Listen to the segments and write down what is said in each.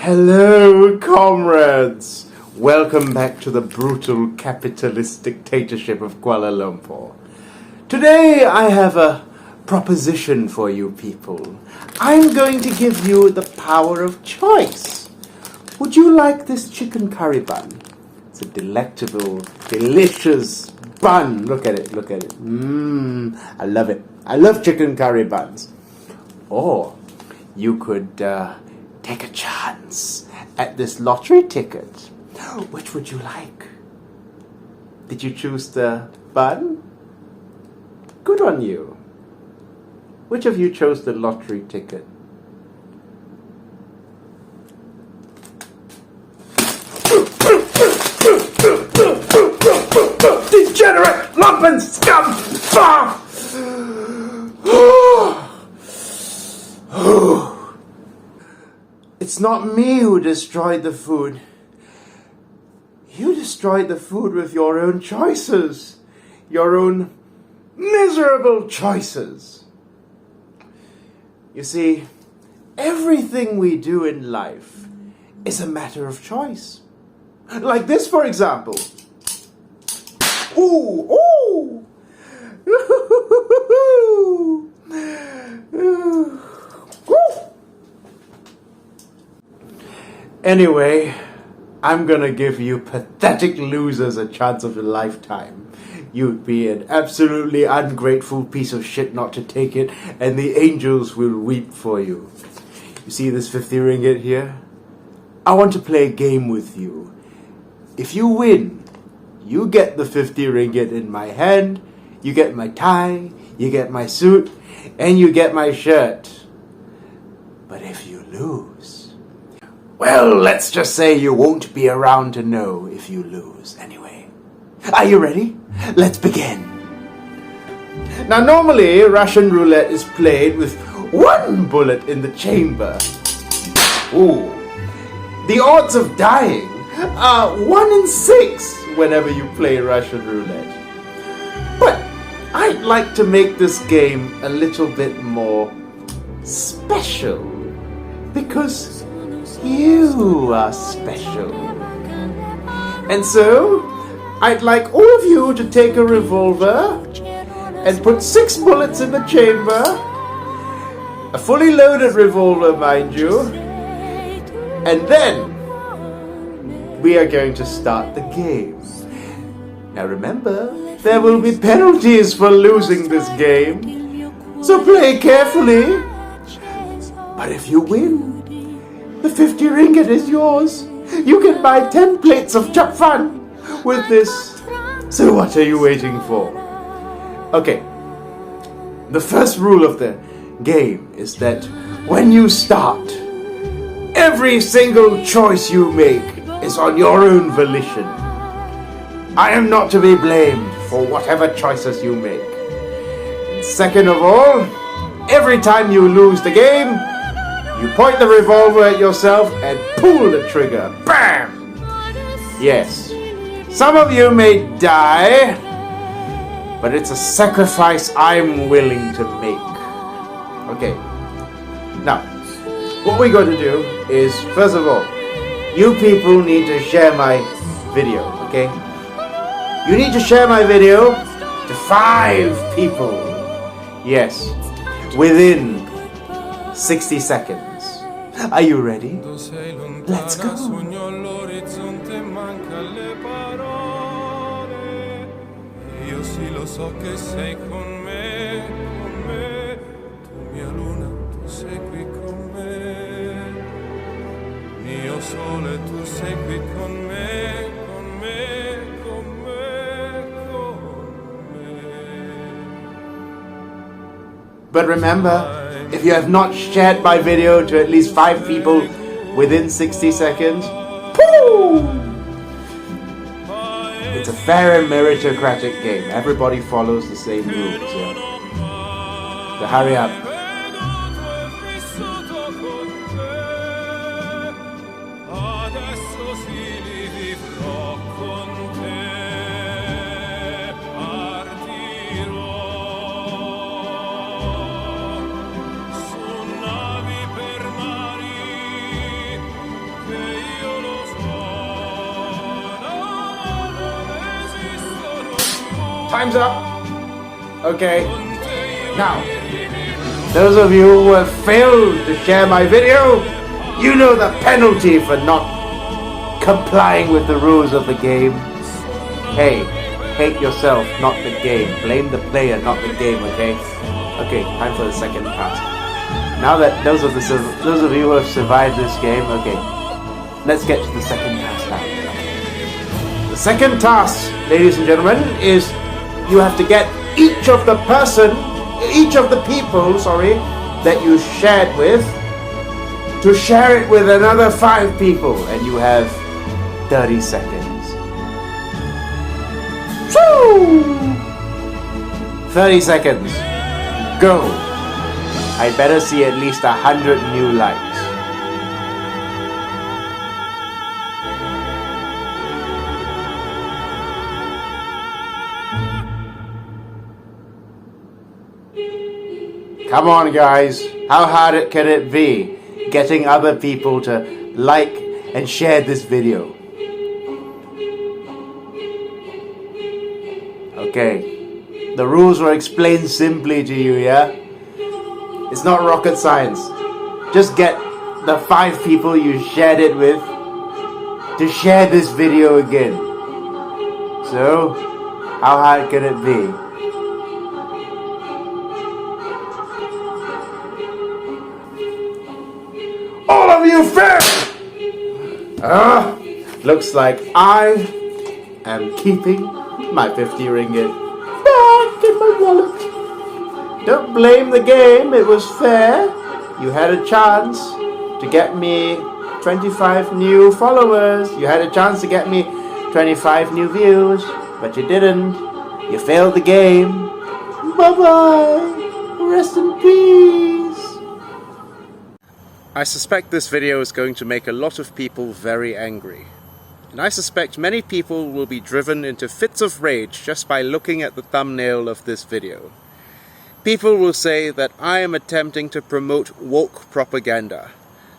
Hello, comrades! Welcome back to the brutal capitalist dictatorship of Kuala Lumpur. Today I have a proposition for you people. I'm going to give you the power of choice. Would you like this chicken curry bun? It's a delectable, delicious bun. Look at it, look at it. I love it. I love chicken curry buns. Or you could take a chance at this lottery ticket. Which would you like? Did you choose the bun? Good on you. Which of you chose the lottery ticket? Degenerate lumpen scum! It's not me who destroyed the food. You destroyed the food with your own choices. Your own miserable choices. You see, everything we do in life is a matter of choice. Like this, for example. Ooh, ooh! Anyway, I'm gonna give you pathetic losers a chance of a lifetime. You'd be an absolutely ungrateful piece of shit not to take it, and the angels will weep for you. You see this 50 ringgit here? I want to play a game with you. If you win, you get the 50 ringgit in my hand, you get my tie, you get my suit, and you get my shirt. But if you lose, well, let's just say you won't be around to know if you lose anyway. Are you ready? Let's begin. Now, normally, Russian roulette is played with one bullet in the chamber. Ooh. The odds of dying are 1 in 6 whenever you play Russian roulette. But I'd like to make this game a little bit more special, because you are special. And so, I'd like all of you to take a revolver and put 6 bullets in the chamber. A fully loaded revolver, mind you. And then, we are going to start the game. Now remember, there will be penalties for losing this game. So play carefully. But if you win, the 50 ringgit is yours. You can buy 10 plates of chap fan with this. So what are you waiting for? Okay. The first rule of the game is that when you start, every single choice you make is on your own volition. I am not to be blamed for whatever choices you make. And second of all, every time you lose the game, you point the revolver at yourself and pull the trigger. Bam! Yes, some of you may die, but it's a sacrifice I'm willing to make. Okay, now, what we're going to do is, first of all, you people need to share my video, okay? You need to share my video to 5 people. Yes, within 60 seconds. Are you ready? Let's go. But remember, if you have not shared my video to at least 5 people within 60 seconds, pooh! It's a fair and meritocratic game. Everybody follows the same rules, yeah? So hurry up. Time's up. Okay. Now, those of you who have failed to share my video, you know the penalty for not complying with the rules of the game. Hey, hate yourself, not the game. Blame the player, not the game, okay? Okay, time for the second task. Now that those of you who have survived this game, okay, let's get to the second task now. The second task, ladies and gentlemen, is you have to get each of the people, that you shared with, to share it with another 5 people, and you have 30 seconds. Woo! 30 seconds. Go. I better see at least 100 new likes. Come on, guys. How hard can it be getting other people to like and share this video? Okay. The rules were explained simply to you, yeah? It's not rocket science. Just get the 5 people you shared it with to share this video again. So, how hard can it be? All of you failed! Looks like I am keeping my 50 ringgit back in my wallet. Don't blame the game, it was fair. You had a chance to get me 25 new followers. You had a chance to get me 25 new views, but you didn't. You failed the game. Bye-bye. Rest in peace. I suspect this video is going to make a lot of people very angry. And I suspect many people will be driven into fits of rage just by looking at the thumbnail of this video. People will say that I am attempting to promote woke propaganda,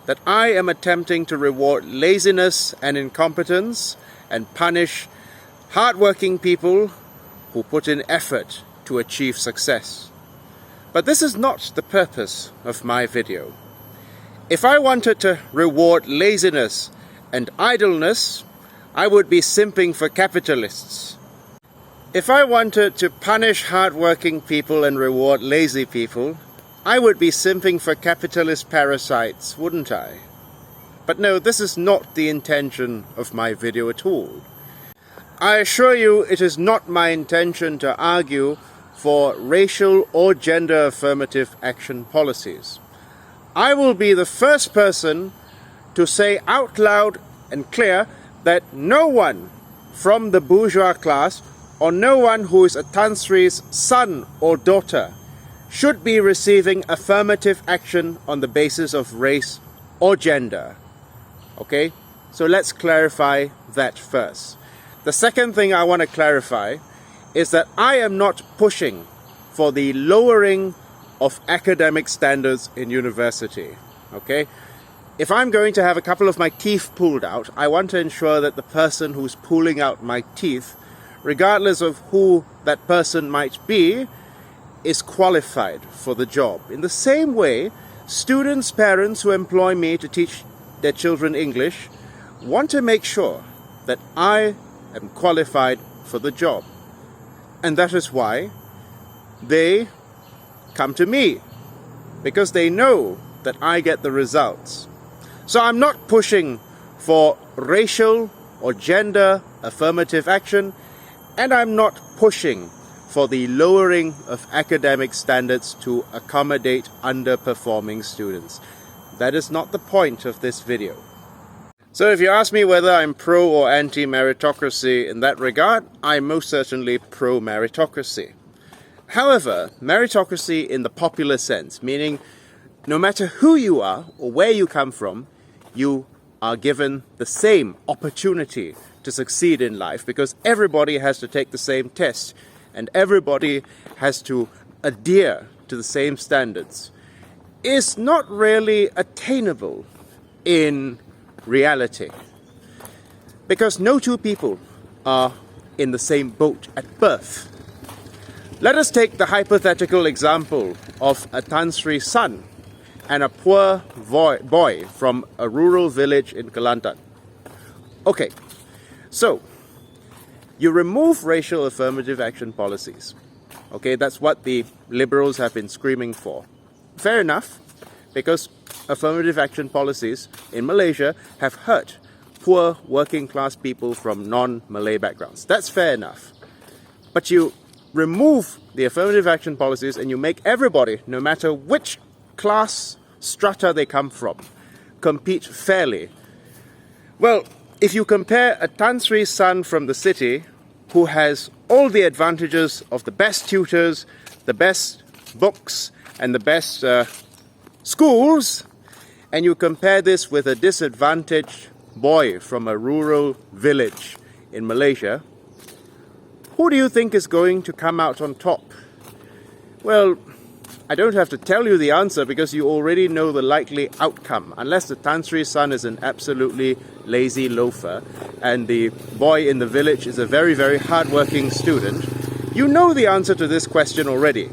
that I am attempting to reward laziness and incompetence and punish hardworking people who put in effort to achieve success. But this is not the purpose of my video. If I wanted to reward laziness and idleness, I would be simping for capitalists. If I wanted to punish hardworking people and reward lazy people, I would be simping for capitalist parasites, wouldn't I? But no, this is not the intention of my video at all. I assure you it is not my intention to argue for racial or gender affirmative action policies. I will be the first person to say out loud and clear that no one from the bourgeois class or no one who is a Tan Sri's son or daughter should be receiving affirmative action on the basis of race or gender. Okay? So let's clarify that first. The second thing I want to clarify is that I am not pushing for the lowering of academic standards in university. Okay? If I'm going to have a couple of my teeth pulled out, I want to ensure that the person who's pulling out my teeth, regardless of who that person might be, is qualified for the job. In the same way, students' parents who employ me to teach their children English want to make sure that I am qualified for the job. And that is why they come to me, because they know that I get the results. So I'm not pushing for racial or gender affirmative action, and I'm not pushing for the lowering of academic standards to accommodate underperforming students. That is not the point of this video. So if you ask me whether I'm pro or anti-meritocracy in that regard, I'm most certainly pro-meritocracy. However, meritocracy in the popular sense, meaning no matter who you are or where you come from, you are given the same opportunity to succeed in life, because everybody has to take the same test and everybody has to adhere to the same standards, is not really attainable in reality. Because no two people are in the same boat at birth. Let us take the hypothetical example of a Tan Sri's son and a poor boy from a rural village in Kelantan. Okay, so you remove racial affirmative action policies. Okay, that's what the liberals have been screaming for. Fair enough, because affirmative action policies in Malaysia have hurt poor working class people from non-Malay backgrounds. That's fair enough. But you remove the affirmative action policies and you make everybody, no matter which class strata they come from, compete fairly. Well, if you compare a Tan Sri's son from the city, who has all the advantages of the best tutors, the best books, and the best schools, and you compare this with a disadvantaged boy from a rural village in Malaysia, who do you think is going to come out on top? Well, I don't have to tell you the answer because you already know the likely outcome. Unless the Tan Sri's son is an absolutely lazy loafer and the boy in the village is a very, very hardworking student, you know the answer to this question already.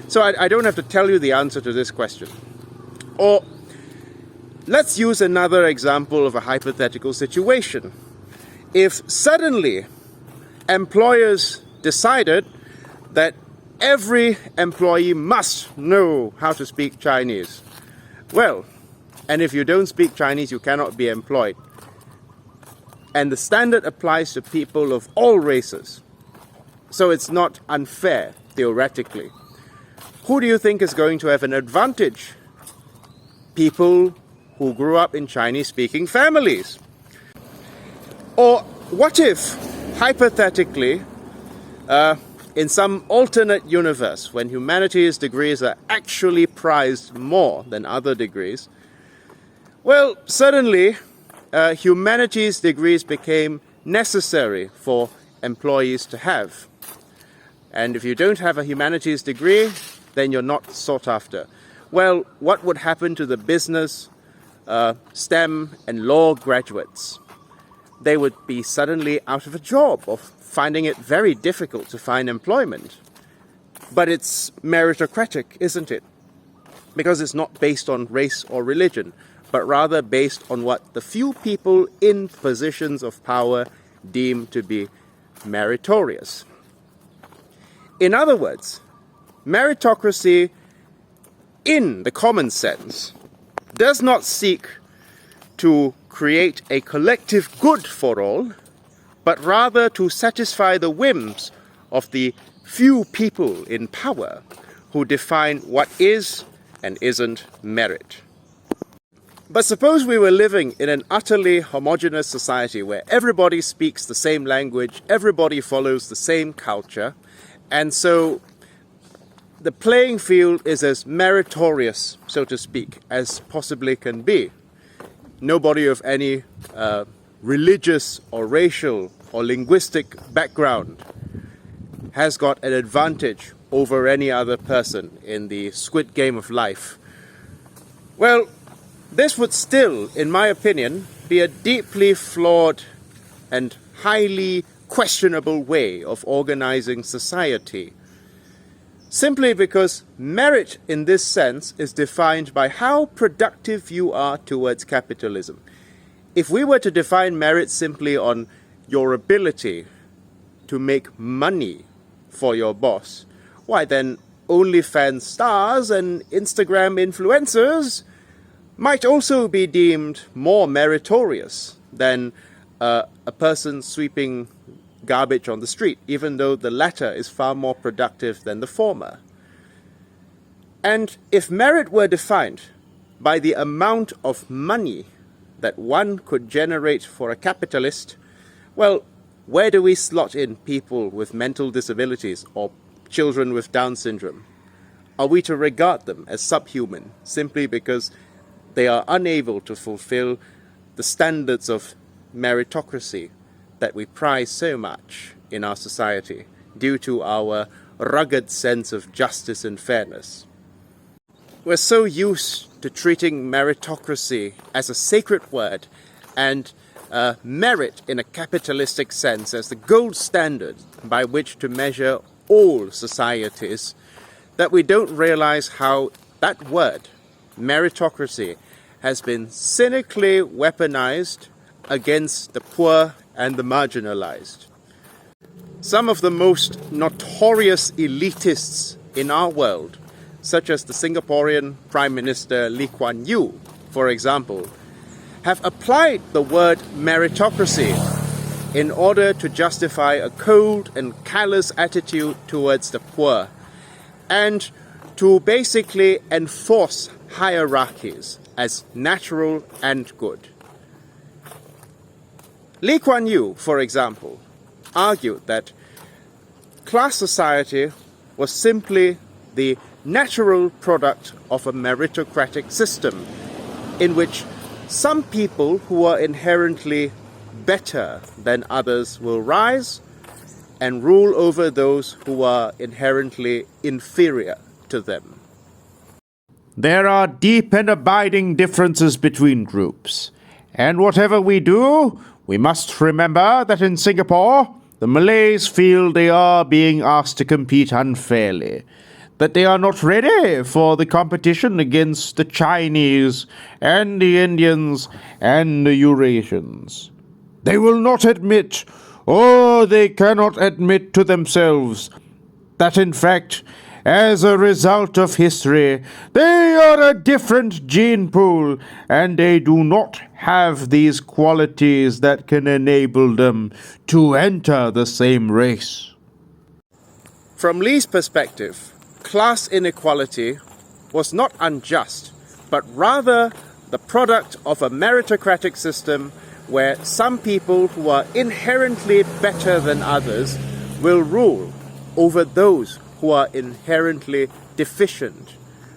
So I don't have to tell you the answer to this question. Or let's use another example of a hypothetical situation. If suddenly employers decided that every employee must know how to speak Chinese, well, and if you don't speak Chinese, you cannot be employed. And the standard applies to people of all races. So it's not unfair, theoretically. Who do you think is going to have an advantage? People who grew up in Chinese-speaking families. Or what if, hypothetically, in some alternate universe, when humanities degrees are actually prized more than other degrees, well, suddenly humanities degrees became necessary for employees to have. And if you don't have a humanities degree, then you're not sought after. Well, what would happen to the business, STEM and law graduates? They would be suddenly out of a job or finding it very difficult to find employment. But it's meritocratic, isn't it? Because it's not based on race or religion, but rather based on what the few people in positions of power deem to be meritorious. In other words, meritocracy, in the common sense, does not seek to create a collective good for all, but rather to satisfy the whims of the few people in power who define what is and isn't merit. But suppose we were living in an utterly homogeneous society where everybody speaks the same language, everybody follows the same culture, and so the playing field is as meritorious, so to speak, as possibly can be. Nobody of any religious or racial or linguistic background has got an advantage over any other person in the Squid Game of life. Well, this would still, in my opinion, be a deeply flawed and highly questionable way of organizing society. Simply because merit in this sense is defined by how productive you are towards capitalism. If we were to define merit simply on your ability to make money for your boss, why then OnlyFans stars and Instagram influencers might also be deemed more meritorious than a person sweeping garbage on the street, even though the latter is far more productive than the former. And if merit were defined by the amount of money that one could generate for a capitalist, well, where do we slot in people with mental disabilities or children with Down syndrome? Are we to regard them as subhuman simply because they are unable to fulfill the standards of meritocracy that we prize so much in our society due to our rugged sense of justice and fairness? We're so used to treating meritocracy as a sacred word and merit in a capitalistic sense as the gold standard by which to measure all societies that we don't realize how that word, meritocracy, has been cynically weaponized against the poor and the marginalized. Some of the most notorious elitists in our world, such as the Singaporean Prime Minister Kuan Yew, for example, have applied the word meritocracy in order to justify a cold and callous attitude towards the poor and to basically enforce hierarchies as natural and good. Kuan Yew, for example, argued that class society was simply the natural product of a meritocratic system in which some people who are inherently better than others will rise and rule over those who are inherently inferior to them. There are deep and abiding differences between groups, and whatever we do, we must remember that in Singapore, the Malays feel they are being asked to compete unfairly, that they are not ready for the competition against the Chinese and the Indians and the Eurasians. They will not admit, or they cannot admit to themselves, that in fact, as a result of history, they are a different gene pool, and they do not have these qualities that can enable them to enter the same race. From Lee's perspective, class inequality was not unjust, but rather the product of a meritocratic system where some people who are inherently better than others will rule over those who are inherently deficient,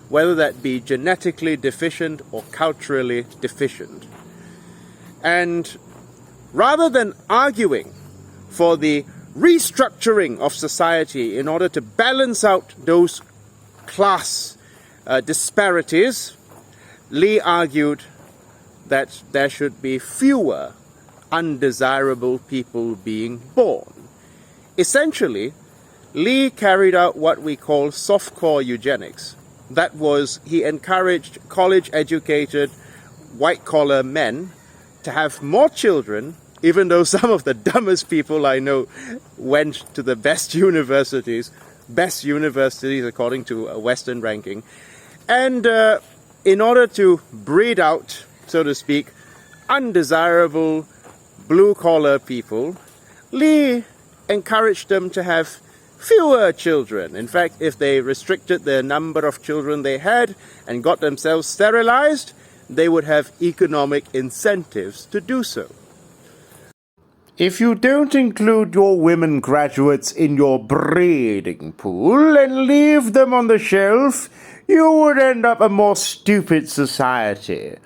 whether that be genetically deficient or culturally deficient. And rather than arguing for the restructuring of society in order to balance out those class disparities, Lee argued that there should be fewer undesirable people being born. Essentially, Lee carried out what we call softcore eugenics. That was, he encouraged college-educated, white-collar men to have more children, even though some of the dumbest people I know went to the best universities according to a Western ranking, and in order to breed out, so to speak, undesirable blue-collar people, Lee encouraged them to have fewer children. In fact, if they restricted the number of children they had and got themselves sterilized, they would have economic incentives to do so. If you don't include your women graduates in your breeding pool and leave them on the shelf, you would end up a more stupid society.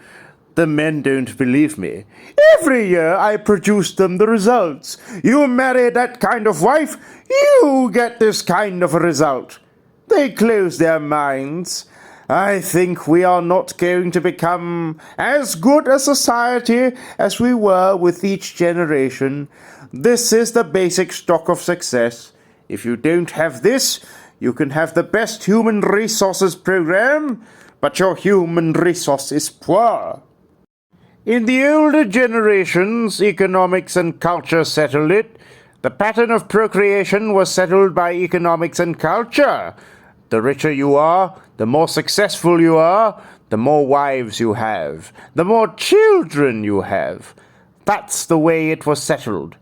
The men don't believe me. Every year I produce them the results. You marry that kind of wife, you get this kind of a result. They close their minds. I think we are not going to become as good a society as we were with each generation. This is the basic stock of success. If you don't have this, you can have the best human resources program, but your human resource is poor. In the older generations, economics and culture settled it. The pattern of procreation was settled by economics and culture. The richer you are, the more successful you are, the more wives you have, the more children you have. That's the way it was settled.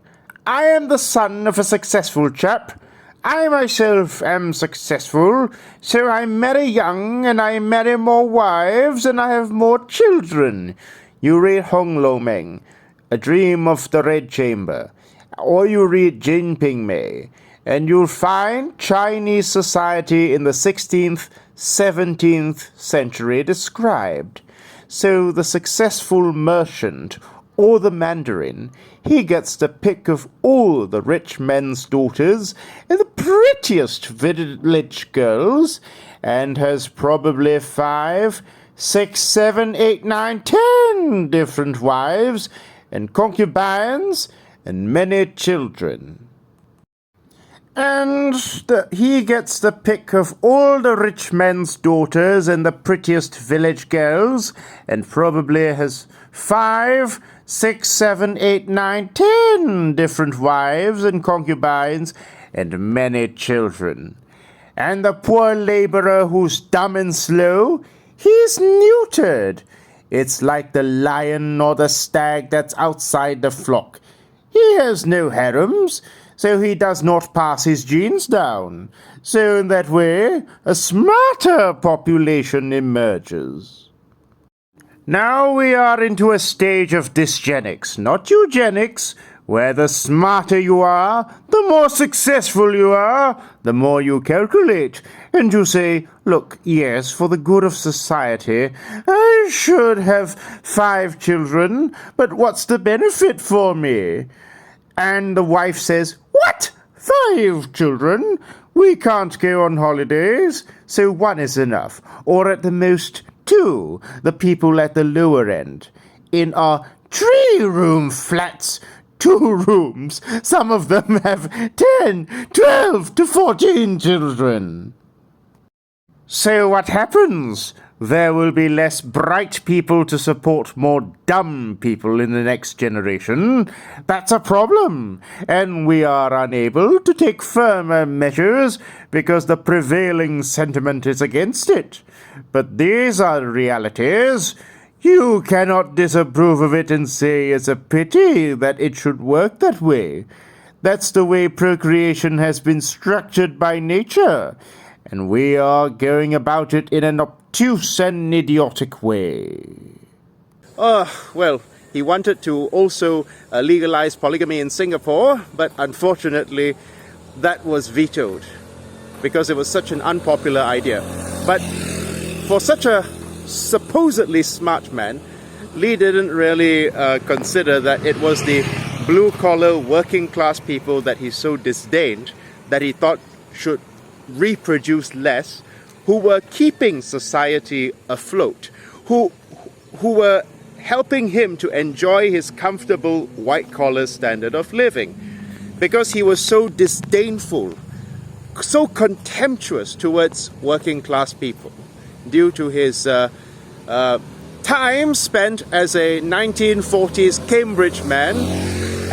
I am the son of a successful chap. I myself am successful, so I marry young, and I marry more wives, and I have more children. You read Hong Lo Meng, A Dream of the Red Chamber, or you read Jin Ping Mei, and you'll find Chinese society in the 16th, 17th century described. So the successful merchant, or the mandarin, he gets the pick of all the rich men's daughters and the prettiest village girls, and has probably 5, 6, 7, 8, 9, 10 different wives and concubines and many children. And he gets the pick of all the rich men's daughters and the prettiest village girls, and probably has 5, 6, 7, 8, 9, 10 different wives and concubines, and many children. And the poor laborer who's dumb and slow, he's neutered. It's like the lion or the stag that's outside the flock. He has no harems, so he does not pass his genes down. So in that way, a smarter population emerges. Now we are into a stage of dysgenics, not eugenics, where the smarter you are, the more successful you are, the more you calculate. And you say, look, yes, for the good of society, I should have 5 children, but what's the benefit for me? And the wife says, what? 5 children? We can't go on holidays, so 1 is enough. Or at the most 2, the people at the lower end. In our 3-room flats, 2 rooms, some of them have 10, 12 to 14 children. So what happens? There will be less bright people to support more dumb people in the next generation. That's a problem, and we are unable to take firmer measures because the prevailing sentiment is against it. But these are realities. You cannot disapprove of it and say it's a pity that it should work that way. That's the way procreation has been structured by nature, and we are going about it in an obtuse and idiotic way. Well, he wanted to also legalize polygamy in Singapore, but unfortunately that was vetoed because it was such an unpopular idea. But for such a supposedly smart man, Lee didn't really consider that it was the blue-collar working-class people that he so disdained that he thought should reproduce less, who were keeping society afloat, who were helping him to enjoy his comfortable white-collar standard of living, because he was so disdainful, so contemptuous towards working-class people due to his time spent as a 1940s Cambridge man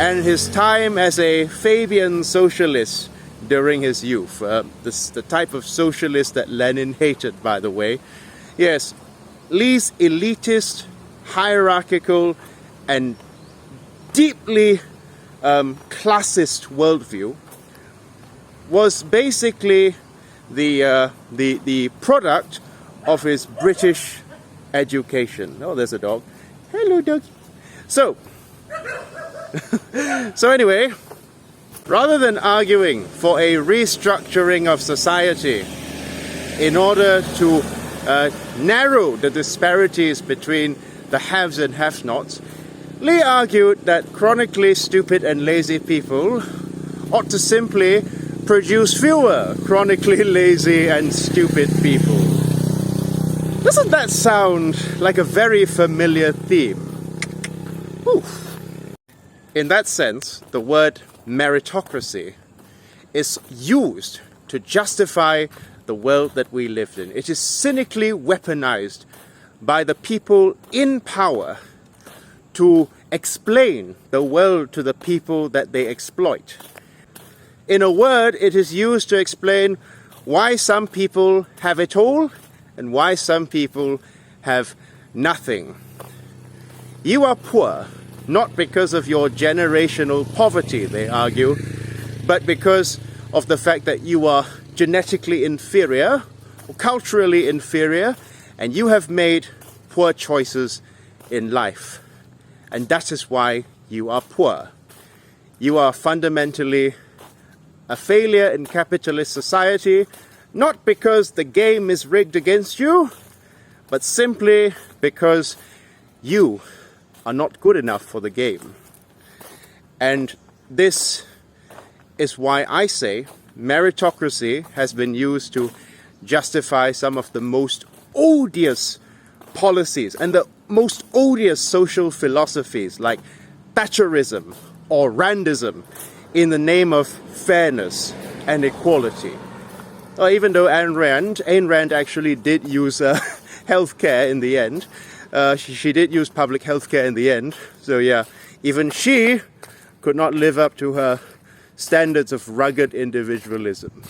and his time as a Fabian socialist during his youth. The type of socialist that Lenin hated, by the way. Yes, Lee's elitist, hierarchical, and deeply classist worldview was basically the product of his British education. Oh, there's a dog. Hello, dog. So anyway, rather than arguing for a restructuring of society in order to narrow the disparities between the haves and have-nots, Lee argued that chronically stupid and lazy people ought to simply produce fewer chronically lazy and stupid people. Doesn't that sound like a very familiar theme? Oof. In that sense, the word meritocracy is used to justify the world that we live in. It is cynically weaponized by the people in power to explain the world to the people that they exploit. In a word, it is used to explain why some people have it all and why some people have nothing. You are poor, not because of your generational poverty, they argue, but because of the fact that you are genetically inferior, or culturally inferior, and you have made poor choices in life. And that is why you are poor. You are fundamentally a failure in capitalist society, not because the game is rigged against you, but simply because you are not good enough for the game. And this is why I say meritocracy has been used to justify some of the most odious policies and the most odious social philosophies like Thatcherism or Randism in the name of fairness and equality. Even though Ayn Rand actually did use healthcare in the end. She did use public healthcare in the end. So yeah, even she could not live up to her standards of rugged individualism.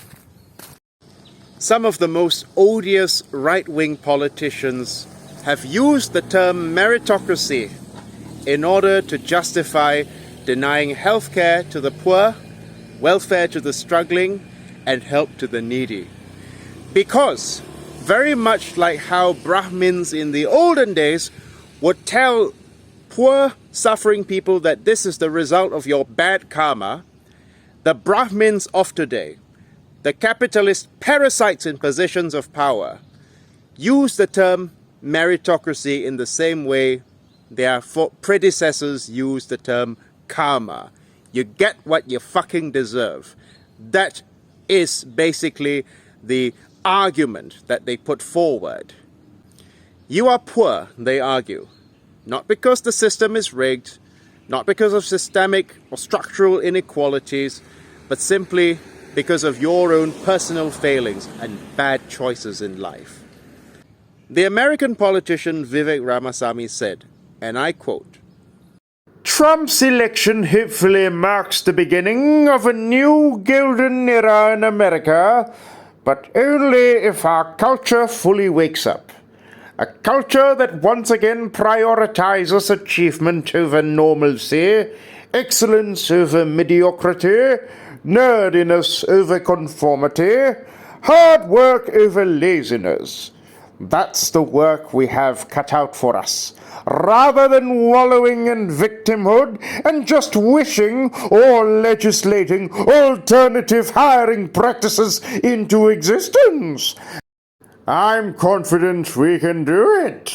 Some of the most odious right-wing politicians have used the term meritocracy in order to justify denying healthcare to the poor, welfare to the struggling, and help to the needy. Because, very much like how Brahmins in the olden days would tell poor, suffering people that this is the result of your bad karma, the Brahmins of today, the capitalist parasites in positions of power, use the term meritocracy in the same way their predecessors used the term karma. You get what you fucking deserve. That is basically the argument that they put forward. You are poor, they argue, not because the system is rigged, not because of systemic or structural inequalities, but simply because of your own personal failings and bad choices in life. The American politician Vivek Ramaswamy said, and I quote, Trump's election hopefully marks the beginning of a new golden era in America, but only if our culture fully wakes up. A culture that once again prioritizes achievement over normalcy, excellence over mediocrity, nerdiness over conformity, hard work over laziness. That's the work we have cut out for us. Rather than wallowing in victimhood and just wishing or legislating alternative hiring practices into existence. I'm confident we can do it.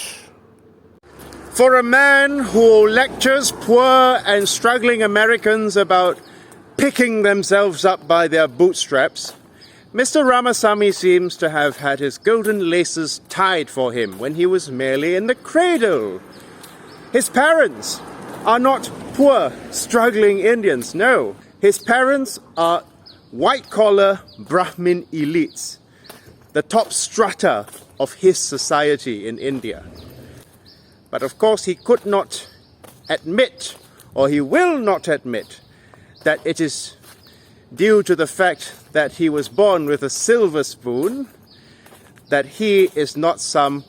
For a man who lectures poor and struggling Americans about picking themselves up by their bootstraps, Mr. Ramaswamy seems to have had his golden laces tied for him when he was merely in the cradle. His parents are not poor, struggling Indians, no. His parents are white-collar Brahmin elites, the top strata of his society in India. But of course he could not admit, or he will not admit, that it is due to the fact that he was born with a silver spoon, that he is not some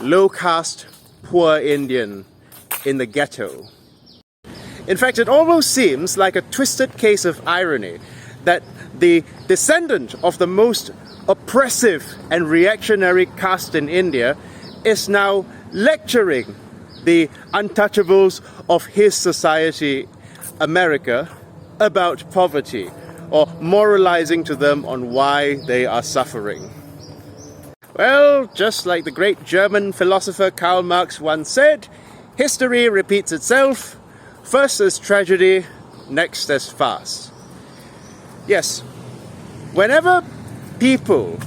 low-caste poor Indian in the ghetto. In fact, it almost seems like a twisted case of irony that the descendant of the most oppressive and reactionary caste in India is now lecturing the untouchables of his society, America, about poverty, or moralizing to them on why they are suffering. Well, just like the great German philosopher Karl Marx once said, history repeats itself, first as tragedy, next as farce. Yes, whenever people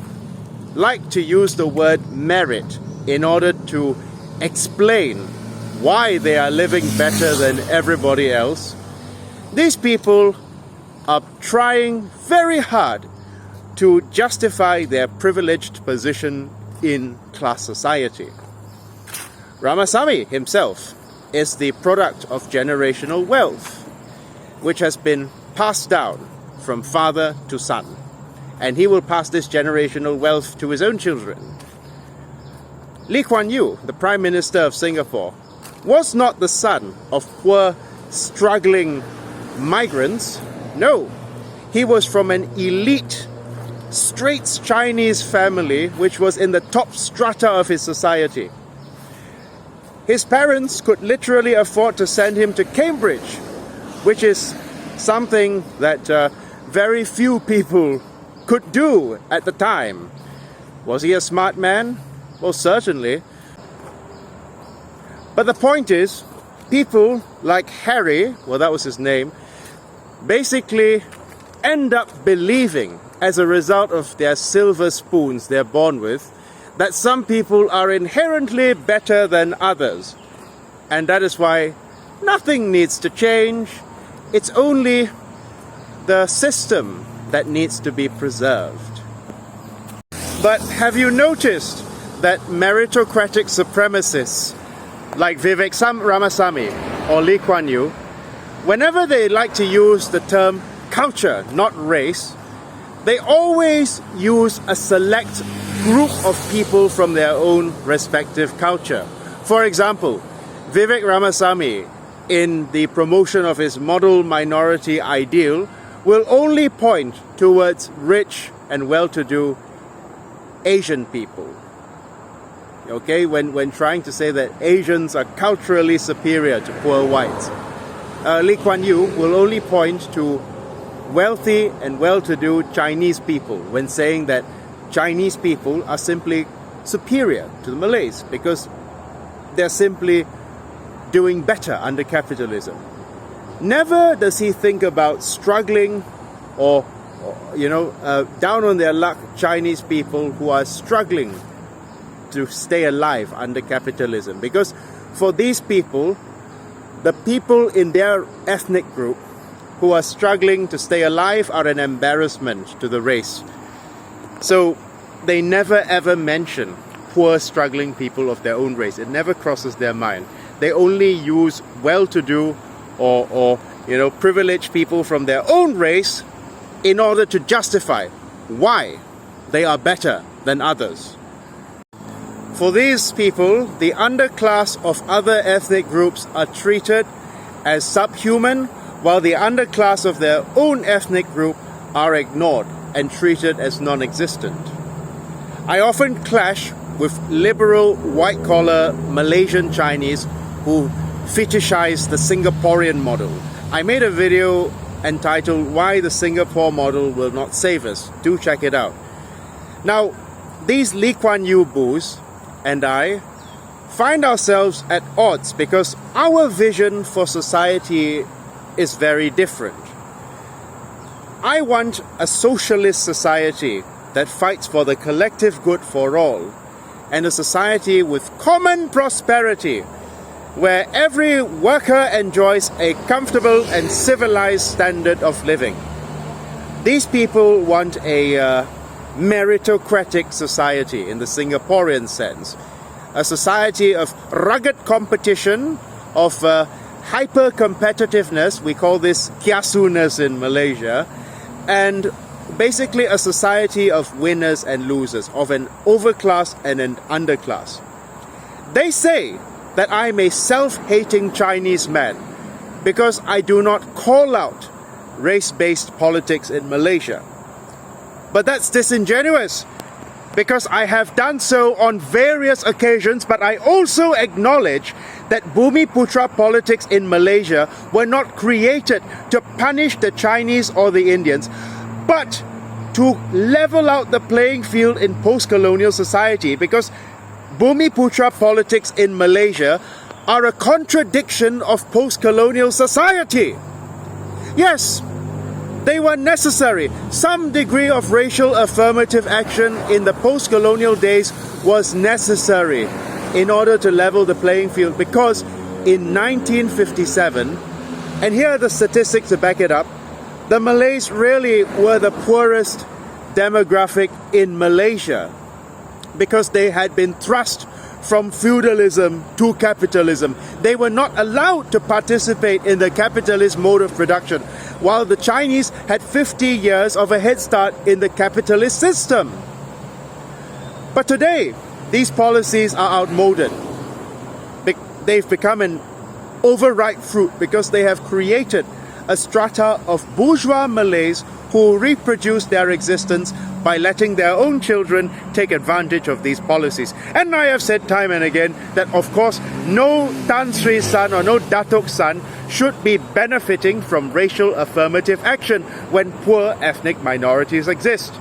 like to use the word merit in order to explain why they are living better than everybody else, these people are trying very hard to justify their privileged position in class society. Ramaswamy himself is the product of generational wealth, which has been passed down from father to son, and he will pass this generational wealth to his own children. Kuan Yew, the Prime Minister of Singapore, was not the son of poor, struggling migrants. No, he was from an elite, straight Chinese family which was in the top strata of his society. His parents could literally afford to send him to Cambridge, which is something that very few people could do at the time. Was he a smart man? Well, certainly. But the point is, people like Harry, well, that was his name, basically end up believing, as a result of their silver spoons they're born with, that some people are inherently better than others. And that is why nothing needs to change. It's only the system that needs to be preserved. But have you noticed that meritocratic supremacists like Vivek Ramaswamy or Kuan Yew, whenever they like to use the term culture, not race, they always use a select group of people from their own respective culture. For example, Vivek Ramaswamy, in the promotion of his model minority ideal, will only point towards rich and well-to-do Asian people. Okay, when trying to say that Asians are culturally superior to poor whites. Kuan Yew will only point to wealthy and well-to-do Chinese people when saying that Chinese people are simply superior to the Malays because they're simply doing better under capitalism. Never does he think about struggling or down on their luck Chinese people who are struggling to stay alive under capitalism, because for these people, the people in their ethnic group who are struggling to stay alive are an embarrassment to the race. So they never ever mention poor struggling people of their own race. It never crosses their mind. They only use well-to-do or privileged people from their own race in order to justify why they are better than others. For these people, the underclass of other ethnic groups are treated as subhuman, while the underclass of their own ethnic group are ignored and treated as non-existent. I often clash with liberal white-collar Malaysian Chinese who fetishize the Singaporean model. I made a video entitled "Why the Singapore Model Will Not Save Us." Do check it out. Now, these Kuan Yew boos and I find ourselves at odds because our vision for society is very different. I want a socialist society that fights for the collective good for all, and a society with common prosperity where every worker enjoys a comfortable and civilized standard of living. These people want a meritocratic society in the Singaporean sense, a society of rugged competition, of hyper-competitiveness, we call this kiasuness in Malaysia, and basically a society of winners and losers, of an overclass and an underclass. They say that I'm a self-hating Chinese man because I do not call out race-based politics in Malaysia. But that's disingenuous, because I have done so on various occasions, but I also acknowledge that Bumiputra politics in Malaysia were not created to punish the Chinese or the Indians, but to level out the playing field in post-colonial society, because Bumiputra politics in Malaysia are a contradiction of post-colonial society. Yes, they were necessary. Some degree of racial affirmative action in the post-colonial days was necessary in order to level the playing field, because in 1957, and here are the statistics to back it up, the Malays really were the poorest demographic in Malaysia because they had been thrust from feudalism to capitalism. They were not allowed to participate in the capitalist mode of production, while the Chinese had 50 years of a head start in the capitalist system. But today, these policies are outmoded. They've become an overripe fruit because they have created a strata of bourgeois Malays who reproduce their existence by letting their own children take advantage of these policies. And I have said time and again that, of course, no Tan Sri son or no Datuk son should be benefiting from racial affirmative action when poor ethnic minorities exist.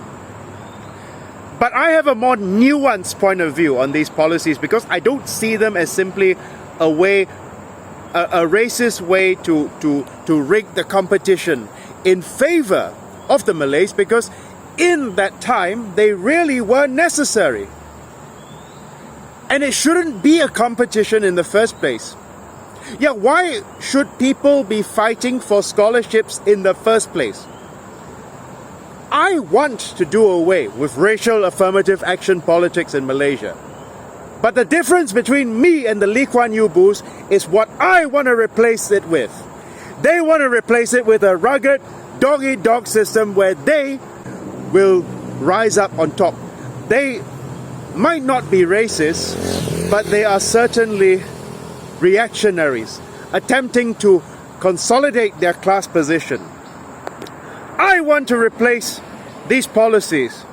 But I have a more nuanced point of view on these policies, because I don't see them as simply a racist way to rig the competition in favor of the Malays, because in that time they really were necessary. And it shouldn't be a competition in the first place. Yeah, why should people be fighting for scholarships in the first place? I want to do away with racial affirmative action politics in Malaysia. But the difference between me and the Lee Kuan Yew boos is what I want to replace it with. They want to replace it with a rugged, dog-eat-dog system where they will rise up on top. They might not be racist, but they are certainly reactionaries, attempting to consolidate their class position. I want to replace these policies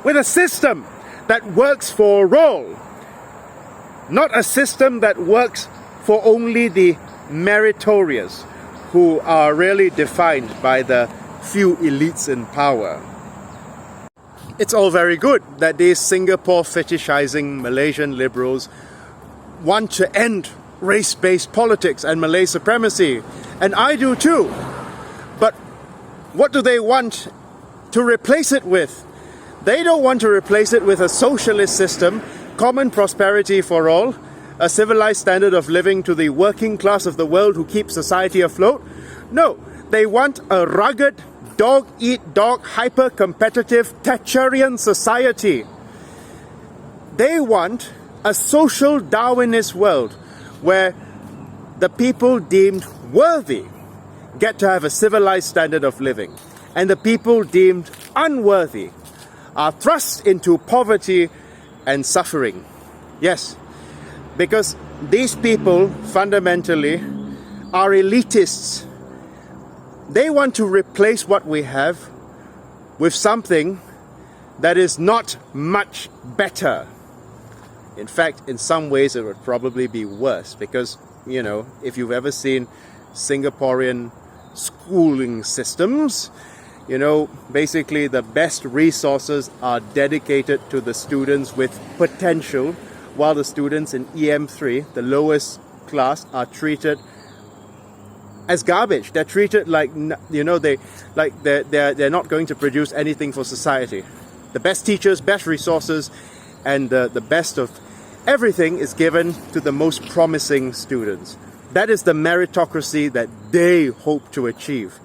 with a system that works for all, not a system that works for only the meritorious, who are really defined by the few elites in power. It's all very good that these Singapore fetishizing Malaysian liberals want to end race-based politics and Malay supremacy, and I do too. But what do they want to replace it with? They don't want to replace it with a socialist system, common prosperity for all, a civilized standard of living to the working class of the world who keeps society afloat. No, they want a rugged, dog-eat-dog, hyper-competitive, Thatcherian society. They want a social Darwinist world where the people deemed worthy get to have a civilized standard of living, and the people deemed unworthy are thrust into poverty and suffering. Yes, because these people fundamentally are elitists. They want to replace what we have with something that is not much better. In fact, in some ways it would probably be worse because, you know, if you've ever seen Singaporean schooling systems, you know, basically the best resources are dedicated to the students with potential, while the students in EM3, the lowest class, are treated as garbage. They're treated like, you know, they're not going to produce anything for society. The best teachers, best resources, and the best of everything is given to the most promising students. That is the meritocracy that they hope to achieve.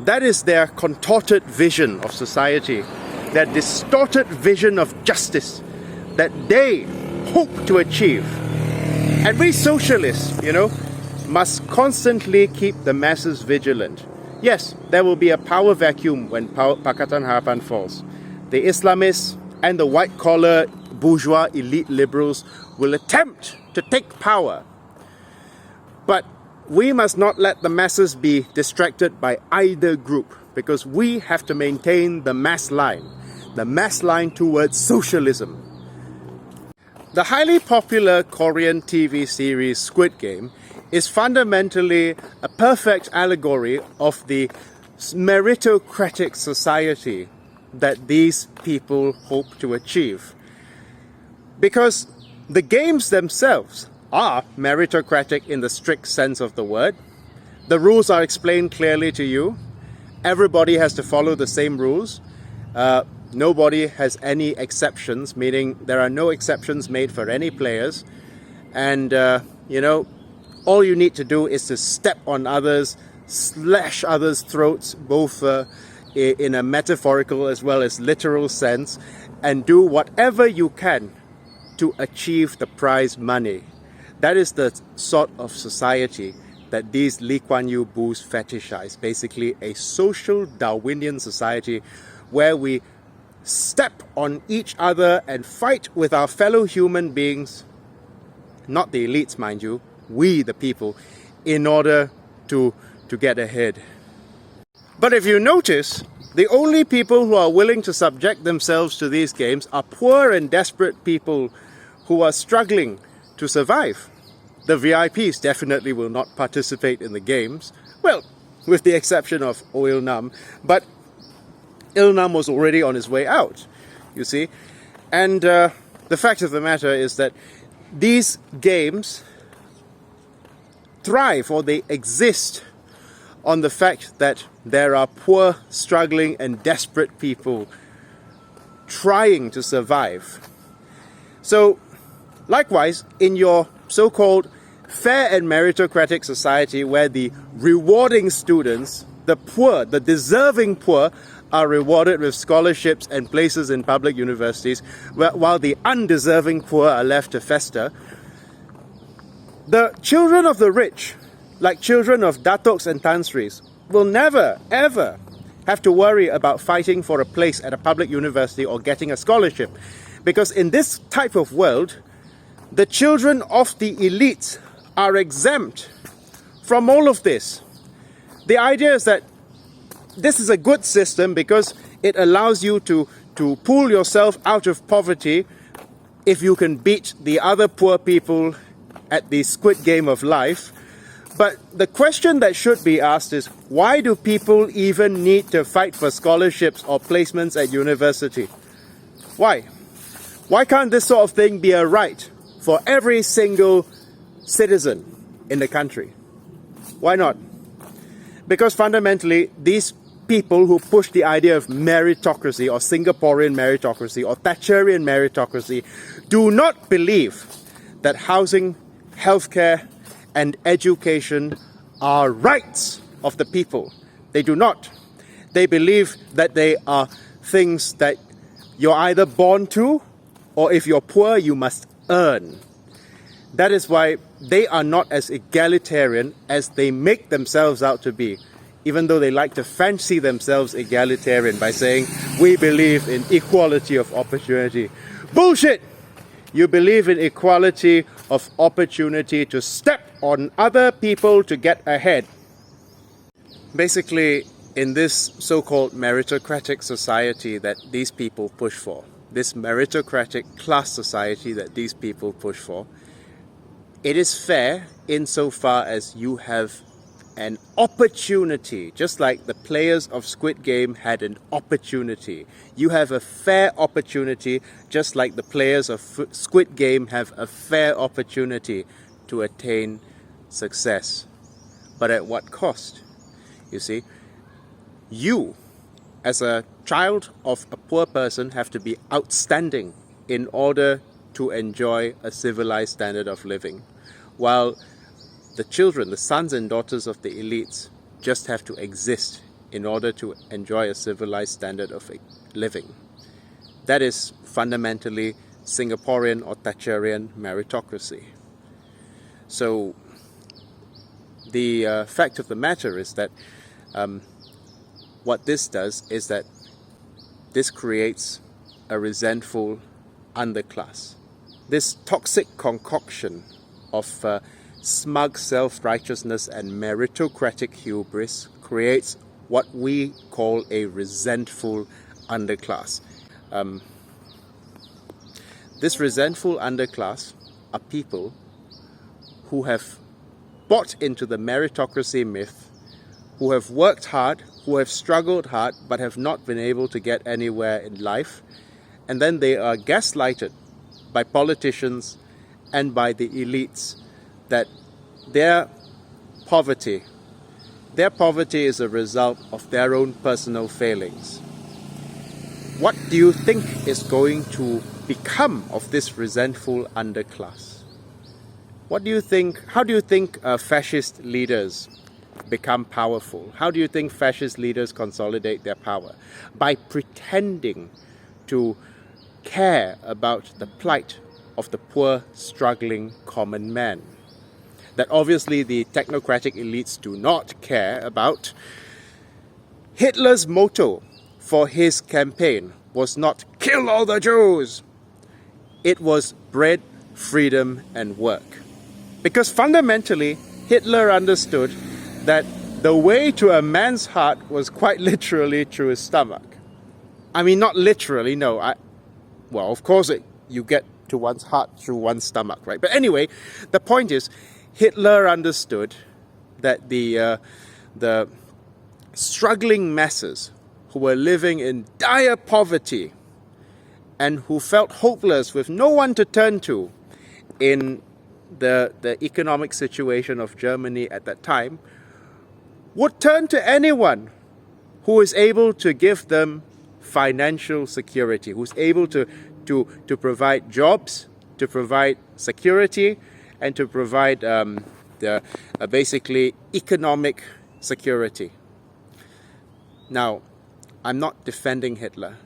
That is their contorted vision of society, their distorted vision of justice that they hope to achieve. And we socialists, you know, must constantly keep the masses vigilant. Yes, there will be a power vacuum when Pakatan Harapan falls. The Islamists and the white-collar bourgeois elite liberals will attempt to take power. But we must not let the masses be distracted by either group, because we have to maintain the mass line towards socialism. The highly popular Korean TV series Squid Game is fundamentally a perfect allegory of the meritocratic society that these people hope to achieve. Because the games themselves are meritocratic in the strict sense of the word. The rules are explained clearly to you. Everybody has to follow the same rules. Nobody has any exceptions, meaning there are no exceptions made for any players. And, you know, all you need to do is to step on others, slash others' throats, both in a metaphorical as well as literal sense, and do whatever you can to achieve the prize money. That is the sort of society that these Lee Kuan Yew boos fetishize. Basically, a social Darwinian society where we step on each other and fight with our fellow human beings, not the elites, mind you, we the people, in order to get ahead. But if you notice, the only people who are willing to subject themselves to these games are poor and desperate people who are struggling to survive. The VIPs definitely will not participate in the games, well, with the exception of Il Nam, but Il Nam was already on his way out, you see. And the fact of the matter is that these games thrive, or they exist, on the fact that there are poor, struggling and desperate people trying to survive. So, likewise, in your so-called fair and meritocratic society where the rewarding students, the poor, the deserving poor, are rewarded with scholarships and places in public universities, while the undeserving poor are left to fester. The children of the rich, like children of Datoks and Tan Sris, will never, ever have to worry about fighting for a place at a public university or getting a scholarship. Because in this type of world, the children of the elites are exempt from all of this. The idea is that this is a good system because it allows you to pull yourself out of poverty if you can beat the other poor people at the Squid Game of life. But the question that should be asked is, why do people even need to fight for scholarships or placements at university? Why? Why can't this sort of thing be a right for every single citizen in the country? Why not? Because fundamentally, these people who push the idea of meritocracy or Singaporean meritocracy or Thatcherian meritocracy do not believe that housing, healthcare, and education are rights of the people. They do not. They believe that they are things that you're either born to, or if you're poor, you must earn. That is why they are not as egalitarian as they make themselves out to be, even though they like to fancy themselves egalitarian by saying, we believe in equality of opportunity. Bullshit! You believe in equality of opportunity to step on other people to get ahead. Basically, in this so-called meritocratic society that these people push for, this meritocratic class society that these people push for, it is fair insofar as you have an opportunity, just like the players of Squid Game had an opportunity. You have a fair opportunity, just like the players of Squid Game have a fair opportunity to attain success. But at what cost? You see, you, as a child of a poor person, have to be outstanding in order to enjoy a civilized standard of living, while the children, the sons and daughters of the elites, just have to exist in order to enjoy a civilized standard of living. That is fundamentally Singaporean or Thatcherian meritocracy. So the fact of the matter is that what this does is that this creates a resentful underclass. This toxic concoction of smug self-righteousness and meritocratic hubris creates what we call a resentful underclass. This resentful underclass are people who have bought into the meritocracy myth, who have worked hard, who have struggled hard, but have not been able to get anywhere in life, and then they are gaslighted by politicians and by the elites that their poverty is a result of their own personal failings. What do you think is going to become of this resentful underclass? What do you think? How do you think fascist leaders become powerful? How do you think fascist leaders consolidate their power? By pretending to care about the plight of the poor, struggling common man. That obviously the technocratic elites do not care about. Hitler's motto for his campaign was not "kill all the Jews." It was bread, freedom, and work. Because fundamentally, Hitler understood that the way to a man's heart was quite literally through his stomach. I mean, not literally, no. Well, of course, you get to one's heart through one's stomach, right? But anyway, the point is, Hitler understood that the struggling masses who were living in dire poverty and who felt hopeless with no one to turn to in the economic situation of Germany at that time would turn to anyone who is able to give them financial security, who's able to provide jobs, to provide security, and to provide basically economic security. Now, I'm not defending Hitler.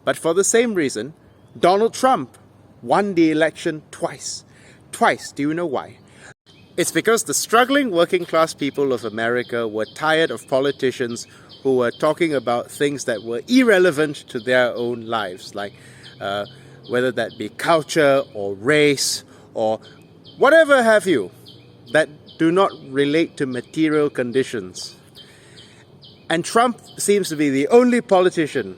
But for the same reason, Donald Trump won the election twice. Twice. Do you know why? It's because the struggling working class people of America were tired of politicians who were talking about things that were irrelevant to their own lives, like whether that be culture or race or whatever have you, that do not relate to material conditions. And Trump seems to be the only politician,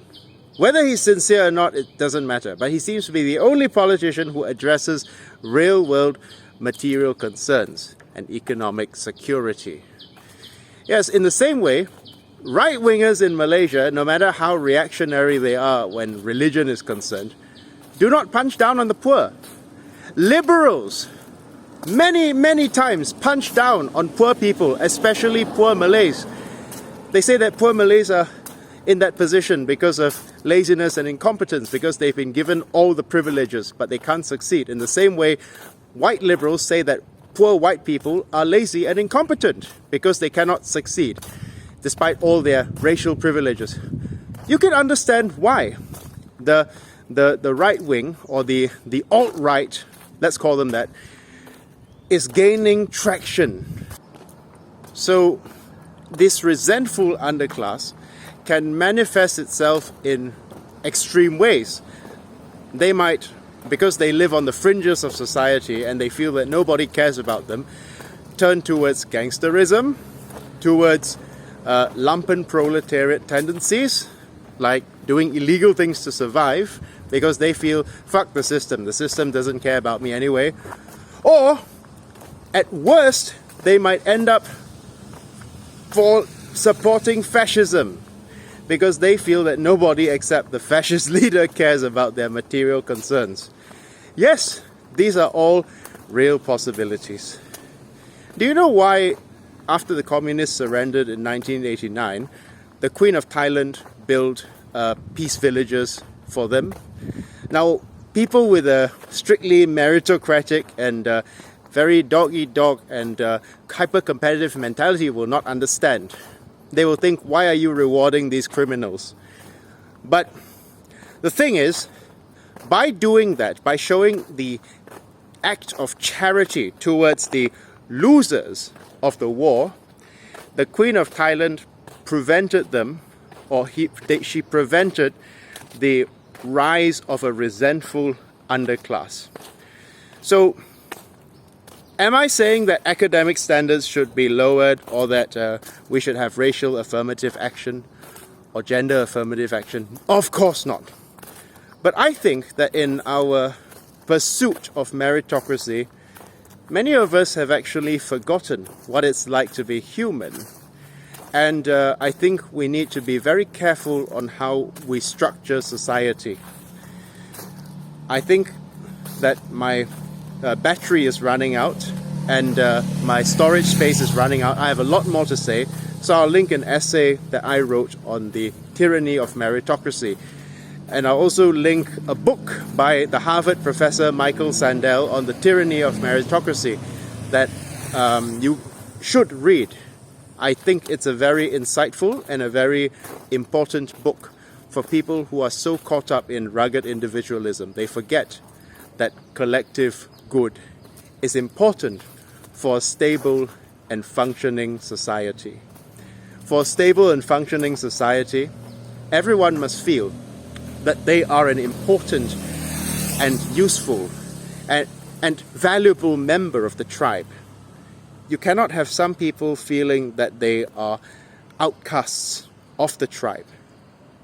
whether he's sincere or not, it doesn't matter, but he seems to be the only politician who addresses real-world material concerns and economic security. Yes, in the same way, right-wingers in Malaysia, no matter how reactionary they are when religion is concerned, do not punch down on the poor. Liberals, many times punch down on poor people, especially poor Malays. They say that poor Malays are in that position because of laziness and incompetence, because they've been given all the privileges, but they can't succeed. In the same way, white liberals say that poor white people are lazy and incompetent because they cannot succeed, despite all their racial privileges. You can understand why the right wing, or the alt-right, let's call them that, is gaining traction. So this resentful underclass can manifest itself in extreme ways. They might, because they live on the fringes of society and they feel that nobody cares about them, turn towards gangsterism, towards lumpen proletariat tendencies, like doing illegal things to survive, because they feel, fuck the system doesn't care about me anyway. Or, at worst, they might end up for supporting fascism, because they feel that nobody except the fascist leader cares about their material concerns. Yes, these are all real possibilities. Do you know why, after the communists surrendered in 1989, the Queen of Thailand built peace villages for them? Now, people with a strictly meritocratic and very dog-eat-dog and hyper-competitive mentality will not understand. They will think, why are you rewarding these criminals? But the thing is, by doing that, by showing the act of charity towards the losers of the war, the Queen of Thailand prevented them, or she prevented the rise of a resentful underclass. So, am I saying that academic standards should be lowered, or that we should have racial affirmative action or gender affirmative action? Of course not. But I think that in our pursuit of meritocracy, many of us have actually forgotten what it's like to be human. And I think we need to be very careful on how we structure society. I think that my battery is running out and my storage space is running out. I have a lot more to say, so I'll link an essay that I wrote on the Tyranny of Meritocracy. And I'll also link a book by the Harvard professor Michael Sandel on the Tyranny of Meritocracy that you should read. I think it's a very insightful and a very important book for people who are so caught up in rugged individualism. They forget that collective good is important for a stable and functioning society. For a stable and functioning society, everyone must feel that they are an important and useful and valuable member of the tribe. You cannot have some people feeling that they are outcasts of the tribe.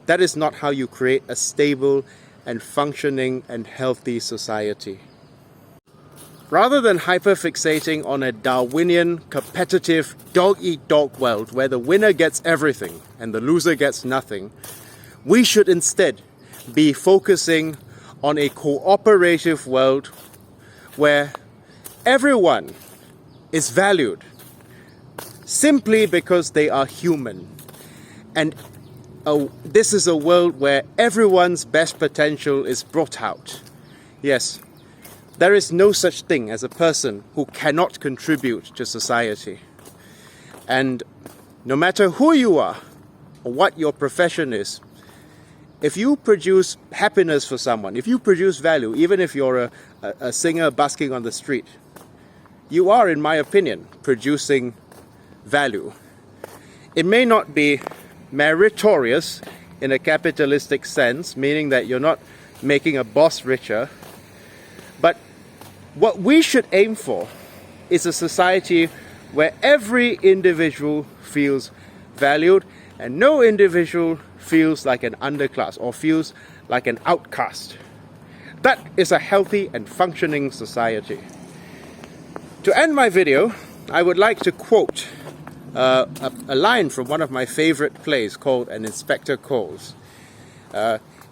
That is not how you create a stable and functioning and healthy society. Rather than hyperfixating on a Darwinian, competitive, dog-eat-dog world where the winner gets everything and the loser gets nothing, we should instead be focusing on a cooperative world where everyone is valued simply because they are human. And this is a world where everyone's best potential is brought out. Yes, there is no such thing as a person who cannot contribute to society. And no matter who you are, or what your profession is, if you produce happiness for someone, if you produce value, even if you're a singer busking on the street, you are, in my opinion, producing value. It may not be meritorious in a capitalistic sense, meaning that you're not making a boss richer, but what we should aim for is a society where every individual feels valued and no individual feels like an underclass or feels like an outcast. That is a healthy and functioning society. To end my video, I would like to quote a line from one of my favorite plays called An Inspector Calls.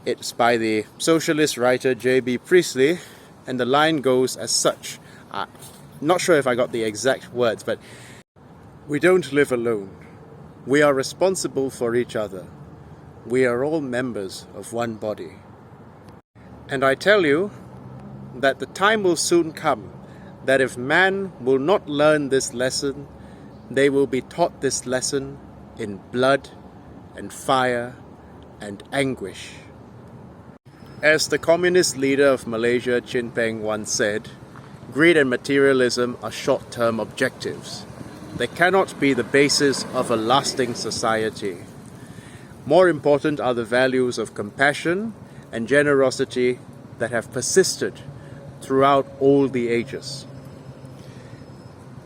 It's by the socialist writer J.B. Priestley, and the line goes as such. Not sure if I got the exact words, but we don't live alone. We are responsible for each other. We are all members of one body. And I tell you that the time will soon come that if man will not learn this lesson, they will be taught this lesson in blood and fire and anguish. As the communist leader of Malaysia, Chin Peng, once said, greed and materialism are short-term objectives. They cannot be the basis of a lasting society. More important are the values of compassion and generosity that have persisted throughout all the ages.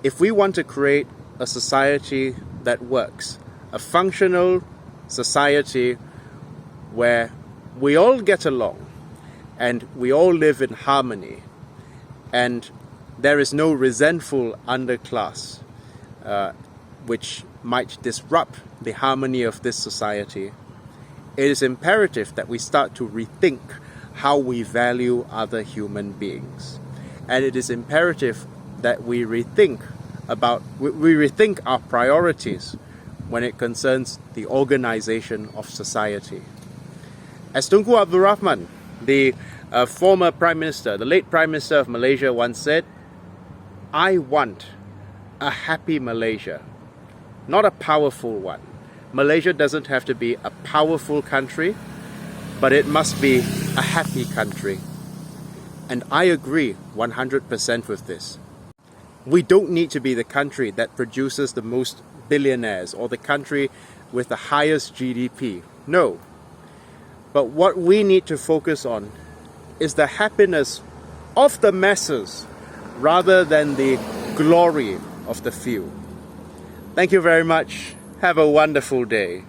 If we want to create a society that works, a functional society where we all get along and we all live in harmony and there is no resentful underclass which might disrupt the harmony of this society, it is imperative that we start to rethink how we value other human beings. And it is imperative that we rethink our priorities when it concerns the organization of society. As Tunku Abdul Rahman, the former Prime Minister, the late Prime Minister of Malaysia, once said, I want a happy Malaysia, not a powerful one. Malaysia doesn't have to be a powerful country, but it must be a happy country. And I agree 100% with this. We don't need to be the country that produces the most billionaires or the country with the highest GDP. No. But what we need to focus on is the happiness of the masses rather than the glory of the few. Thank you very much. Have a wonderful day.